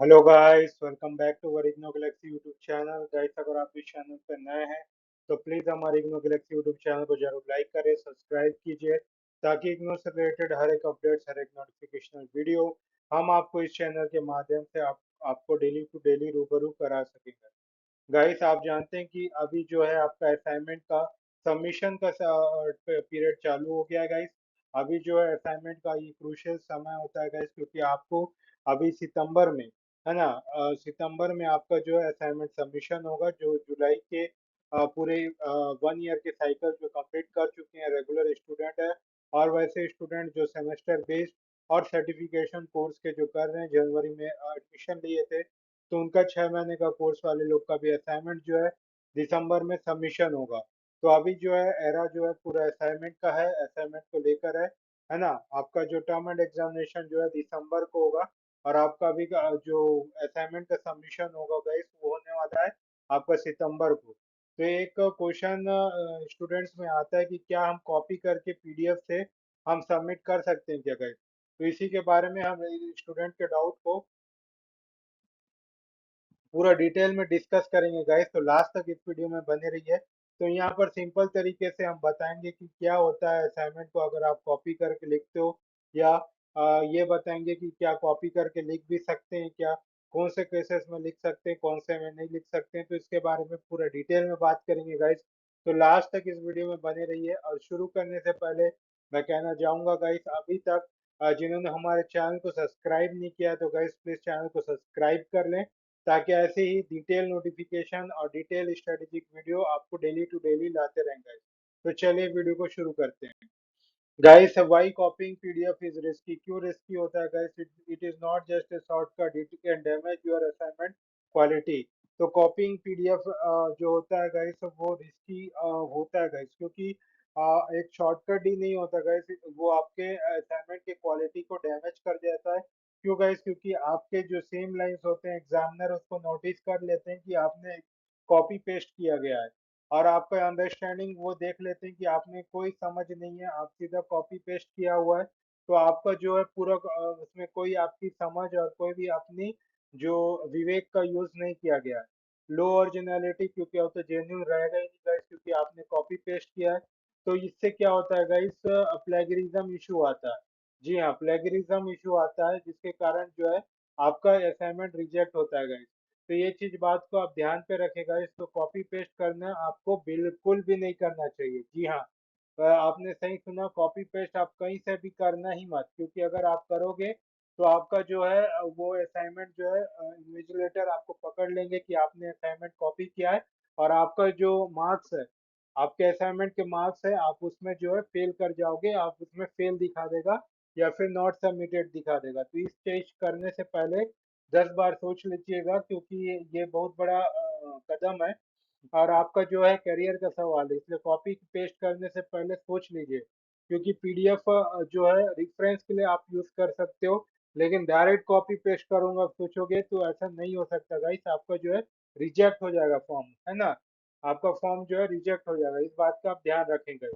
Hello guys, welcome back to our IGNOU Galaxy YouTube channel. Guys, अगर आप इस channel पर नए हैं तो प्लीज़ हमारे इग्नो गैलेक्सी यूट्यूब चैनल को जरूर लाइक करें, सब्सक्राइब कीजिए ताकि इग्नो से रिलेटेड हर एक अपडेट्स, हर एक नोटिफिकेशनल वीडियो हम आपको इस चैनल के माध्यम से आपको डेली टू डेली रूबरू करा सकेंगे। गाइस, आप जानते हैं कि अभी जो है आपका असाइनमेंट का सबमिशन का पीरियड चालू हो गया है गाइस। अभी जो है असाइनमेंट का ये क्रूशियल समय होता है गाइस, क्योंकि आपको अभी सितंबर में, है ना, सितंबर में आपका जो है असाइनमेंट सबमिशन होगा। जो जुलाई के पूरे 1 ईयर के साइकिल जो कंप्लीट कर चुके हैं रेगुलर स्टूडेंट है, और वैसे स्टूडेंट जो सेमेस्टर बेस्ड और सर्टिफिकेशन कोर्स के जो कर रहे हैं, जनवरी में एडमिशन लिए थे, तो उनका 6 महीने का कोर्स वाले लोग का भी असाइनमेंट जो है दिसंबर में सबमिशन होगा। तो अभी जो है एरा जो है पूरा असाइनमेंट का है, असाइनमेंट को लेकर है ना। आपका जो टर्म एंड एग्जामिनेशन जो है दिसंबर को होगा, और आपका अभी का जो असाइनमेंट का सबमिशन होगा गाइस वो होने वाला है आपका सितंबर को। तो एक क्वेश्चन स्टूडेंट्स में आता है कि क्या हम कॉपी करके पीडीएफ से हम सबमिट कर सकते हैं क्या गाइस। तो इसी के बारे में हम स्टूडेंट के डाउट को पूरा डिटेल में डिस्कस करेंगे गाइस, तो लास्ट तक इस वीडियो में बने रहिए। तो यहाँ पर सिंपल तरीके से हम बताएंगे कि क्या होता है असाइनमेंट को अगर आप कॉपी करके लिखते हो, या ये बताएंगे कि क्या कॉपी करके लिख भी सकते हैं क्या, कौन से केसेस में लिख सकते हैं, कौन से में नहीं लिख सकते हैं। तो इसके बारे में पूरा डिटेल में बात करेंगे गाइस। तो लास्ट तक इस वीडियो में बने रहिए। और शुरू करने से पहले मैं कहना चाहूंगा गाइस, अभी तक जिन्होंने हमारे चैनल को सब्सक्राइब नहीं किया तो गाइस प्लीज चैनल को सब्सक्राइब कर लें, ताकि ऐसे ही डिटेल नोटिफिकेशन और डिटेल स्ट्रेटेजिक वीडियो आपको डेली टू डेली लाते रहेंगे। तो चलिए वीडियो को शुरू करते हैं। Guys, why copying PDF is risky? क्यों रिस्की होता है guys? It is not just a shortcut, it can damage your assignment quality. तो कॉपिंग पीडीएफ जो होता है गाइस वो रिस्की होता है गाइस, क्योंकि एक शॉर्टकट ही नहीं होता गाइस, वो आपके असाइनमेंट की क्वालिटी को डैमेज कर देता है। क्यों गाइस? क्योंकि आपके जो सेम लाइंस होते हैं एग्जामिनर उसको नोटिस कर लेते हैं कि आपने कॉपी पेस्ट किया गया है, और आपका अंडरस्टैंडिंग वो देख लेते हैं कि आपने कोई समझ नहीं है, आप सीधा कॉपी पेस्ट किया हुआ है। तो आपका जो है पूरा उसमें कोई आपकी समझ और कोई भी अपनी जो विवेक का यूज नहीं किया गया है। लो ओरिजिनलिटी, क्योंकि अब तो जेन्यून रहेगा ही नहीं गाइस, क्योंकि आपने कॉपी पेस्ट किया है। तो इससे क्या होता है गाइस, प्लेगरिज्म इशू आता है। जी हाँ, प्लेगरिज्म इशू आता है, जिसके कारण जो है आपका असाइनमेंट रिजेक्ट होता है गाइस। तो ये चीज बात को आप ध्यान पे रखेगा। इसको कॉपी पेस्ट करना आपको बिल्कुल भी नहीं करना चाहिए। जी हाँ, आपने सही सुना, कॉपी पेस्ट आप कहीं से भी करना ही मत, क्योंकि अगर आप करोगे तो आपका जो है वो असाइनमेंट जो है इन्विजिलेटर आपको पकड़ लेंगे कि आपने असाइनमेंट कॉपी किया है, और आपका जो मार्क्स है, आपके असाइनमेंट के मार्क्स है, आप उसमें जो है फेल कर जाओगे, आप उसमें फेल दिखा देगा या फिर नॉट सबमिटेड दिखा देगा। तो इस चीज करने से पहले 10 बार सोच लीजिएगा, क्योंकि ये बहुत बड़ा कदम है, और आपका जो है करियर का सवाल है, इसलिए कॉपी पेस्ट करने से पहले सोच लीजिए। क्योंकि पीडीएफ जो है रेफरेंस के लिए आप यूज कर सकते हो, लेकिन डायरेक्ट कॉपी पेस्ट करूंगा सोचोगे तो ऐसा नहीं हो सकता गाइस, आपका जो है रिजेक्ट हो जाएगा फॉर्म, है ना। आपका फॉर्म जो है रिजेक्ट हो जाएगा, इस बात का आप ध्यान रखेंगे।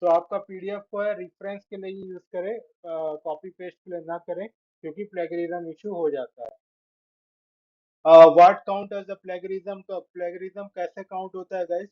तो आपका पीडीएफ को है रेफरेंस के लिए ही यूज करें, कॉपी पेस्ट के लिए ना करें, क्योंकि प्लेगरिज्म इशू हो जाता है। What count as a plagiarism? तो प्लेगरिज्म कैसे काउंट होता है गाइस?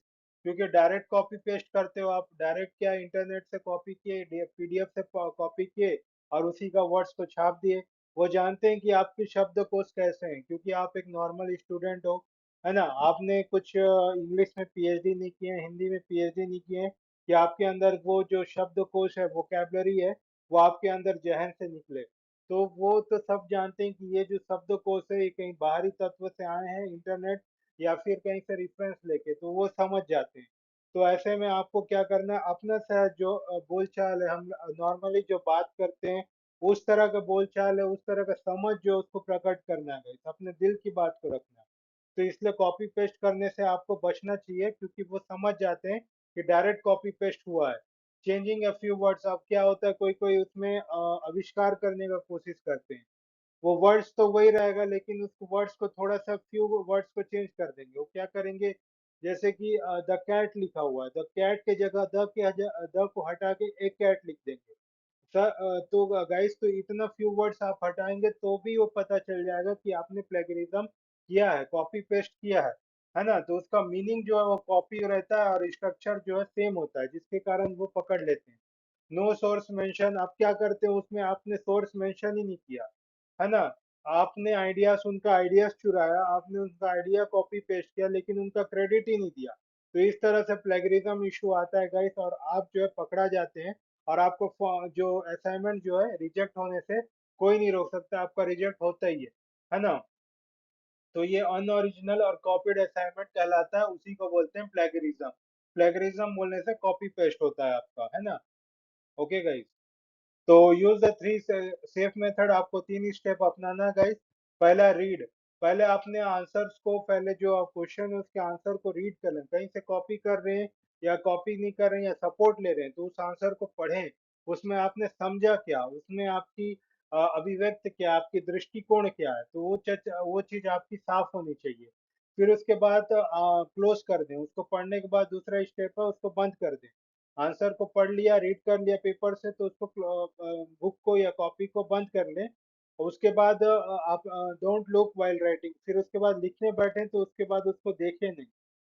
क्योंकि डायरेक्ट कॉपी पेस्ट करते हो आप, डायरेक्ट क्या इंटरनेट से कॉपी किए, पीडीएफ से कॉपी किए और उसी का वर्ड्स को छाप दिए। वो जानते हैं कि आपके शब्दकोश कैसे हैं, क्योंकि आप एक नॉर्मल स्टूडेंट हो, है ना। आपने कुछ इंग्लिश में पीएचडी नहीं किए हैं, हिंदी में पीएचडी नहीं किए हैं, कि आपके अंदर वो जो शब्दकोश है, वोकैबलरी है, वो आपके अंदर जहन से निकले। तो वो तो सब जानते हैं कि ये जो शब्दकोश है ये कहीं बाहरी तत्व से आए हैं, इंटरनेट या फिर कहीं से रेफरेंस लेके, तो वो समझ जाते हैं। तो ऐसे में आपको क्या करना है, अपना सा जो बोलचाल है, हम नॉर्मली जो बात करते हैं उस तरह का बोलचाल है, उस तरह का समझ जो उसको प्रकट करना है, अपने दिल की बात को रखना है। तो इसलिए कॉपी पेस्ट करने से आपको बचना चाहिए, क्योंकि वो समझ जाते हैं कि डायरेक्ट कॉपी पेस्ट हुआ है। चेंजिंग अ फ्यू वर्ड्स, अब क्या होता है कोई कोई उसमें आविष्कार करने का कोशिश करते हैं। वो वर्ड्स तो वही रहेगा, लेकिन उस वर्ड्स को थोड़ा सा फ्यू वर्ड्स को चेंज कर देंगे। वो क्या करेंगे, जैसे कि द कैट लिखा हुआ है, द कैट के जगह द को हटा के एक कैट लिख देंगे। तो गाइस, तो इतना फ्यू वर्ड्स आप हटाएंगे तो भी वो पता चल जाएगा कि आपने प्लेगरिज्म किया है, कॉपी पेस्ट किया है ना। तो उसका मीनिंग जो है वो कॉपी रहता है और स्ट्रक्चर जो है सेम होता है, जिसके कारण वो पकड़ लेते हैं। नो सोर्स मेंशन, आप क्या करते हो उसमें, आपने सोर्स मेंशन ही नहीं किया, है ना। आपने आइडियाज, उनका आइडियाज चुराया, आपने उनका आइडिया कॉपी पेस्ट किया, लेकिन उनका क्रेडिट ही नहीं दिया। तो इस तरह से प्लेगरिज्म इशू आता है गाइस, और आप जो है पकड़ा जाते हैं। और आपको जो असाइनमेंट जो है रिजेक्ट होने से कोई नहीं रोक सकता, आपका रिजेक्ट होता ही है ना। तो ये अनओरिजिनल और कॉपीड असाइनमेंट कहलाता है, उसी को बोलते हैं प्लेगरिज्म। प्लेगरिज्म बोलने से कॉपी पेस्ट होता है आपका, है ना। Okay guys. तो use the three safe method, आपको तीन स्टेप अपनाना है गाइस। पहला रीड, पहले अपने आंसर्स को, पहले जो क्वेश्चन है उसके आंसर को रीड कर लें। कहीं से कॉपी कर रहे हैं या कॉपी नहीं कर रहे हैं या सपोर्ट ले रहे हैं, तो उस आंसर को पढ़ें। उसमें आपने समझा क्या, उसमें आपकी अभिव्यक्त क्या, आपकी दृष्टिकोण क्या है, तो वो चीज आपकी साफ होनी चाहिए। फिर उसके बाद क्लोज कर दें उसको, पढ़ने के बाद दूसरा स्टेप है उसको बंद कर दें। आंसर को पढ़ लिया, रीड कर लिया पेपर से, तो उसको बुक को या कॉपी को बंद कर लें। और उसके बाद आप डोंट लुक वाइल राइटिंग, फिर उसके बाद लिखने बैठे तो उसके बाद उसको देखें नहीं,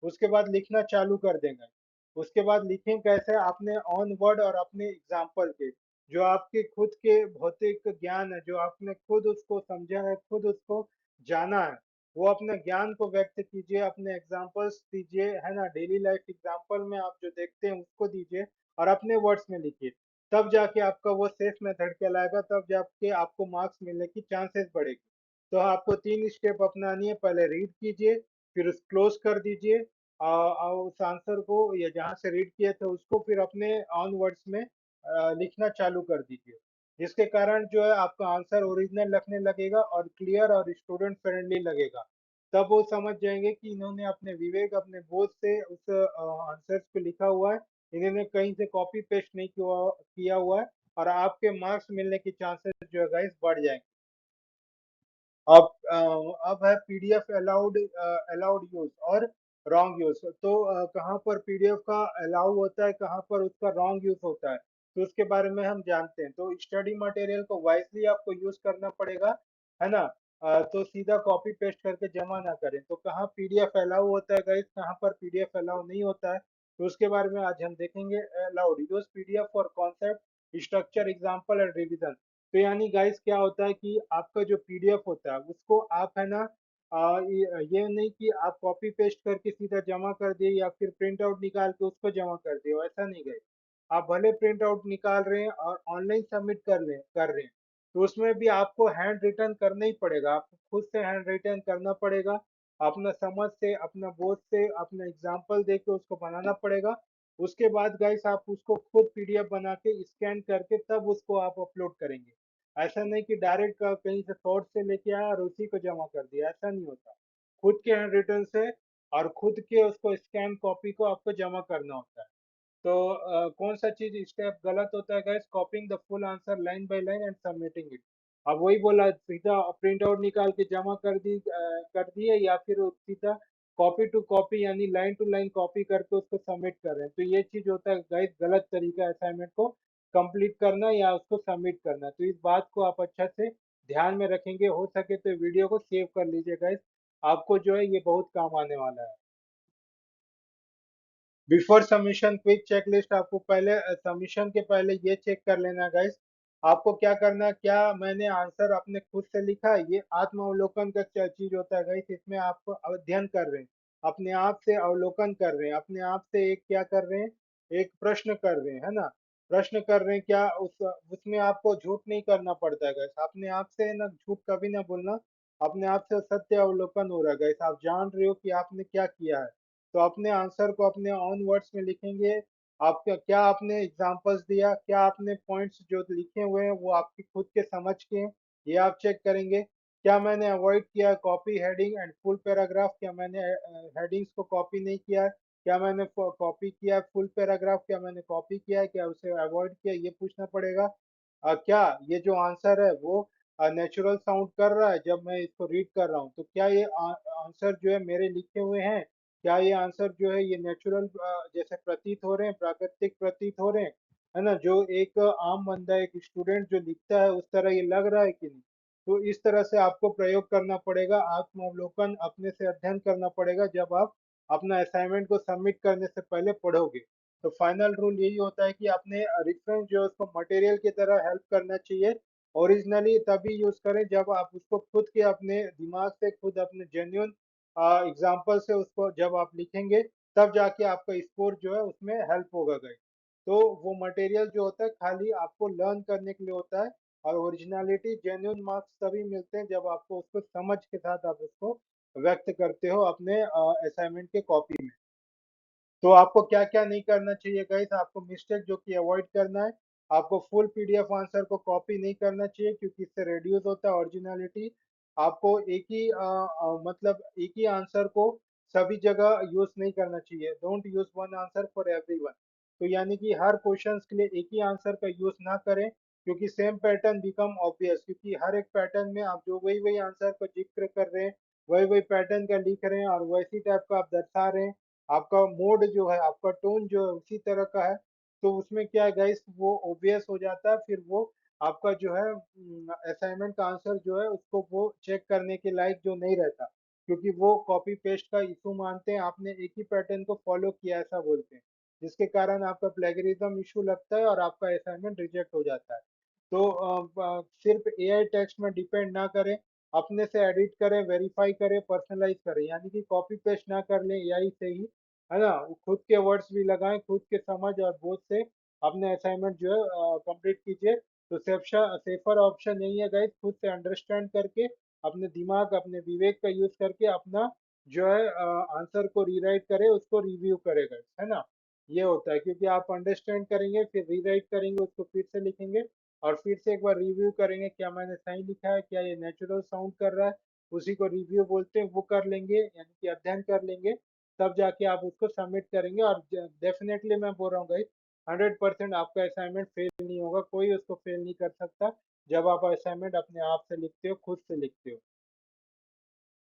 उसके बाद लिखना चालू कर देंगे। उसके बाद लिखें कैसे, आपने ऑन वर्ड और अपने एग्जाम्पल के, जो आपके खुद के भौतिक ज्ञान है, जो आपने खुद उसको समझा है, खुद उसको जाना है, वो अपने ज्ञान को व्यक्त कीजिए, अपने एग्जाम्पल्स दीजिए, है ना। डेली लाइफ एग्जाम्पल में आप जो देखते हैं उसको दीजिए और अपने वर्ड्स में लिखिए। तब जाके आपका वो सेफ मेथड कहलाएगा, तब जाके आपको मार्क्स मिलने की चांसेस बढ़ेगी। तो आपको तीन स्टेप अपनानी है, पहले रीड कीजिए, फिर उस क्लोज कर दीजिए उस आंसर को, या जहाँ से रीड किए थे उसको, फिर अपने ऑन वर्ड्स में लिखना चालू कर दीजिए। जिसके कारण जो है आपका आंसर ओरिजिनल लगने लगेगा और क्लियर और स्टूडेंट फ्रेंडली लगेगा। तब वो समझ जाएंगे कि इन्होंने अपने विवेक, अपने बोझ से उस आंसर्स को लिखा हुआ है, इन्होंने कहीं से कॉपी पेस्ट नहीं किया हुआ है। और आपके मार्क्स मिलने की चांसेस जो है गाइस बढ़ जाएंगे। अब है पीडीएफ अलाउड, अलाउड यूज और रॉन्ग यूज। तो कहाँ पर पीडीएफ का अलाउ होता है, कहाँ पर उसका रॉन्ग यूज होता है, तो उसके बारे में हम जानते हैं। तो स्टडी मटेरियल को वाइजली आपको यूज करना पड़ेगा, है ना। तो सीधा कॉपी पेस्ट करके जमा ना करें। तो कहाँ पीडीएफ अलाउ होता है गाइस, कहाँ पर पीडीएफ अलाउ नहीं होता है, तो उसके बारे में आज हम देखेंगे। Allowed use PDF for concept structure example and revision. तो यानी गाइस क्या होता है कि आपका जो पीडीएफ होता है उसको आप, है ना, ये नहीं कि आप कॉपी पेस्ट करके सीधा जमा कर दिए या फिर प्रिंट आउट निकाल के उसको जमा कर दिए, ऐसा नहीं गाइस। आप भले प्रिंट आउट निकाल रहे हैं और ऑनलाइन सबमिट कर रहे हैं, तो उसमें भी आपको हैंड रिटन करना ही पड़ेगा, आपको खुद से हैंड रिटन करना पड़ेगा। अपना समझ से, अपना बोझ से, अपना एग्जाम्पल दे के उसको बनाना पड़ेगा। उसके बाद गाइस आप उसको खुद पीडीएफ बना के स्कैन करके तब उसको आप अपलोड करेंगे। ऐसा नहीं कि डायरेक्ट कहीं से सोर्स से लेके आया और उसी को जमा कर दिया, ऐसा नहीं होता। खुद के हैंड रिटन से और खुद के उसको स्कैन कॉपी को आपको जमा करना होता है। तो कौन सा चीज स्टेप गलत होता है guys, copying the full answer line by line and submitting it. अब वही बोला, सीधा प्रिंट आउट निकाल के जमा कर दिए, या फिर वो सीधा कॉपी टू कॉपी यानी लाइन टू लाइन कॉपी करके उसको सबमिट कर रहे हैं, तो ये चीज होता है गाइस गलत तरीका है असाइनमेंट को कंप्लीट करना या उसको सबमिट करना। तो इस बात को आप अच्छा से ध्यान में रखेंगे, हो सके तो वीडियो को सेव कर लीजिए गाइस, आपको जो है ये बहुत काम आने वाला है। बिफोर सबमिशन क्विक चेकलिस्ट, आपको पहले सबमिशन के पहले ये चेक कर लेना गाइस, आपको क्या करना है, क्या मैंने आंसर अपने खुद से लिखा है। ये आत्मावलोकन का चीज होता है गाइस, इसमें आप अध्ययन कर रहे हैं, अपने आप से अवलोकन कर रहे हैं, अपने आप से एक क्या कर रहे हैं, एक प्रश्न कर रहे हैं, है ना। प्रश्न कर रहे हैं, क्या उसमें आपको झूठ नहीं करना पड़ता है गाइस, अपने आप से ना झूठ कभी ना बोलना, अपने आप से सत्य अवलोकन हो रहा है गाइस, आप जान रहे हो कि आपने क्या किया है। तो अपने आंसर को अपने ऑन वर्ड्स में लिखेंगे। आपका क्या, आपने एग्जांपल्स दिया, क्या आपने पॉइंट्स जो लिखे हुए हैं वो आपकी खुद के समझ के हैं, ये आप चेक करेंगे। क्या मैंने अवॉइड किया copy heading and full paragraph, क्या मैंने हेडिंग्स को कॉपी नहीं किया है, क्या मैंने कॉपी किया फुल पैराग्राफ, क्या मैंने कॉपी किया है, क्या उसे अवॉइड किया, ये पूछना पड़ेगा। क्या ये जो आंसर है वो नेचुरल साउंड कर रहा है जब मैं इसको रीड कर रहा हूँ, तो क्या ये आंसर जो है मेरे लिखे हुए हैं, क्या ये आंसर जो है ये नेचुरल जैसे प्रतीत हो रहे हैं, प्राकृतिक प्रतीत हो रहे हैं। है ना, जो एक आम बंदा, एक स्टूडेंट जो लिखता है, उस तरह ये लग रहा है कि नहीं? तो इस तरह से आपको प्रयोग करना पड़ेगा, आत्मावलोकन अपने से अध्ययन करना पड़ेगा जब आप अपना असाइनमेंट को सबमिट करने से पहले पढ़ोगे। तो फाइनल रूल यही होता है कि अपने रेफरेंस जो है उसको मटेरियल की तरह हेल्प करना चाहिए। ओरिजिनली तभी यूज करें जब आप उसको खुद के अपने दिमाग से, खुद अपने जेन्युइन एग्जाम्पल से उसको जब आप लिखेंगे, तब जाके आपका स्कोर जो है उसमें हेल्प होगा गाइस। तो वो मटेरियल जो होता है खाली आपको लर्न करने के लिए होता है, और ओरिजिनलिटी, जेन्युइन मार्क्स तभी मिलते हैं जब आपको उसको समझ के साथ आप उसको व्यक्त करते हो अपने असाइनमेंट के कॉपी में। तो आपको क्या क्या नहीं करना चाहिए गाइस, आपको मिस्टेक जो कि अवॉइड करना है, आपको फुल पीडीएफ आंसर को कॉपी नहीं करना चाहिए क्योंकि इससे रिड्यूस होता है ओरिजिनलिटी। आपको एक ही मतलब एक ही आंसर को सभी जगह यूज नहीं करना चाहिए, don't use one answer for everyone. तो यानी कि हर क्वेश्चंस के लिए एक ही आंसर का यूज ना करें, क्योंकि सेम पैटर्न बिकम ऑब्वियस, क्योंकि हर एक पैटर्न में आप जो वही वही आंसर का जिक्र कर रहे हैं, वही वही पैटर्न का लिख रहे हैं और वैसी टाइप का आप दर्शा रहे हैं, आपका मोड जो है, आपका टोन जो है उसी तरह का है, तो उसमें क्या है गाइस, वो ओबियस हो जाता है, फिर वो आपका जो है असाइनमेंट का आंसर जो है उसको वो चेक करने के लायक जो नहीं रहता, क्योंकि वो कॉपी पेस्ट का इशू मानते हैं, आपने एक ही पैटर्न को फॉलो किया ऐसा बोलते हैं, जिसके कारण आपका प्लेगरिज्म इशू लगता है और आपका असाइनमेंट रिजेक्ट हो जाता है। तो सिर्फ एआई टेक्स्ट में डिपेंड ना करें, अपने से एडिट करें, वेरीफाई करें, पर्सनलाइज करें, यानी कि कॉपी पेस्ट ना कर लें एआई से ही, है ना, खुद के वर्ड्स भी लगाएं, खुद के समझ और बोझ से अपने असाइनमेंट जो है कंप्लीट कीजिए। तो सेफर ऑप्शन यही है गाइस, खुद से अंडरस्टैंड करके, अपने दिमाग, अपने विवेक का यूज करके अपना जो है आंसर को रीराइट करें, उसको रिव्यू करें गाइस, है ना। ये होता है, क्योंकि आप अंडरस्टैंड करेंगे, फिर रीराइट करेंगे, उसको फिर से लिखेंगे और फिर से एक बार रिव्यू करेंगे, क्या मैंने सही लिखा है, क्या ये नेचुरल साउंड कर रहा है, उसी को रिव्यू बोलते हैं, वो कर लेंगे, यानी कि अध्ययन कर लेंगे, तब जाके आप उसको सबमिट करेंगे। और डेफिनेटली मैं बोल रहा हूँ गाइस, 100% आपका असाइनमेंट फेल नहीं होगा, कोई उसको फेल नहीं कर सकता जब आप असाइनमेंट अपने आप से लिखते हो, खुद से लिखते हो।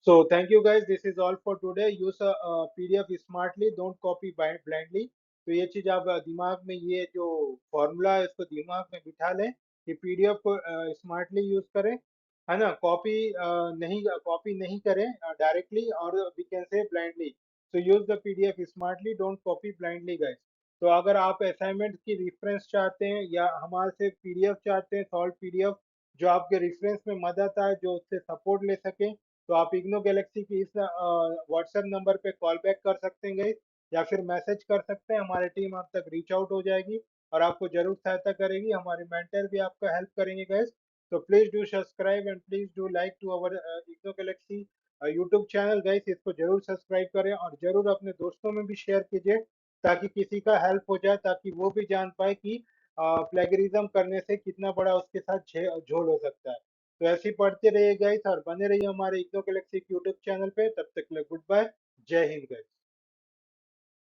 So thank you guys. This is all for today. Use a PDF smartly. Don't copy blindly. तो ये चीज आप दिमाग में, ये जो फॉर्मूला है इसको दिमाग में बिठा लें कि पीडीएफ को स्मार्टली यूज करें, है ना, कॉपी नहीं करें डायरेक्टली, और we can say blindly. So use the PDF smartly, don't copy blindly guys. तो अगर आप असाइनमेंट की रेफरेंस चाहते हैं या हमारे से पीडीएफ चाहते हैं, सॉल्व पीडीएफ जो आपके रेफरेंस में मदद आए, जो उससे सपोर्ट ले सके, तो आप इग्नो गैलेक्सी की इस व्हाट्सएप नंबर पे कॉल बैक कर सकते हैं guys, या फिर मैसेज कर सकते हैं, हमारी टीम आप तक रीच आउट हो जाएगी और आपको जरूर सहायता करेगी, हमारे मेंटर भी आपका हेल्प करेंगे guys। तो please do subscribe and please do like to our IGNOU Galaxy YouTube channel guys, इसको जरूर सब्सक्राइब करें और जरूर अपने दोस्तों में भी शेयर कीजिए, ताकि किसी का हेल्प हो जाए, ताकि वो भी जान पाए कि प्लेगरिज्म करने से कितना बड़ा उसके साथ झोल हो सकता है। तो ऐसे ही पढ़ते रहिए गाइस और बने रहिए हमारे इग्नो गैलेक्सी यूट्यूब चैनल पे, तब तक के लिए गुड बाय, जय हिंद गाइस।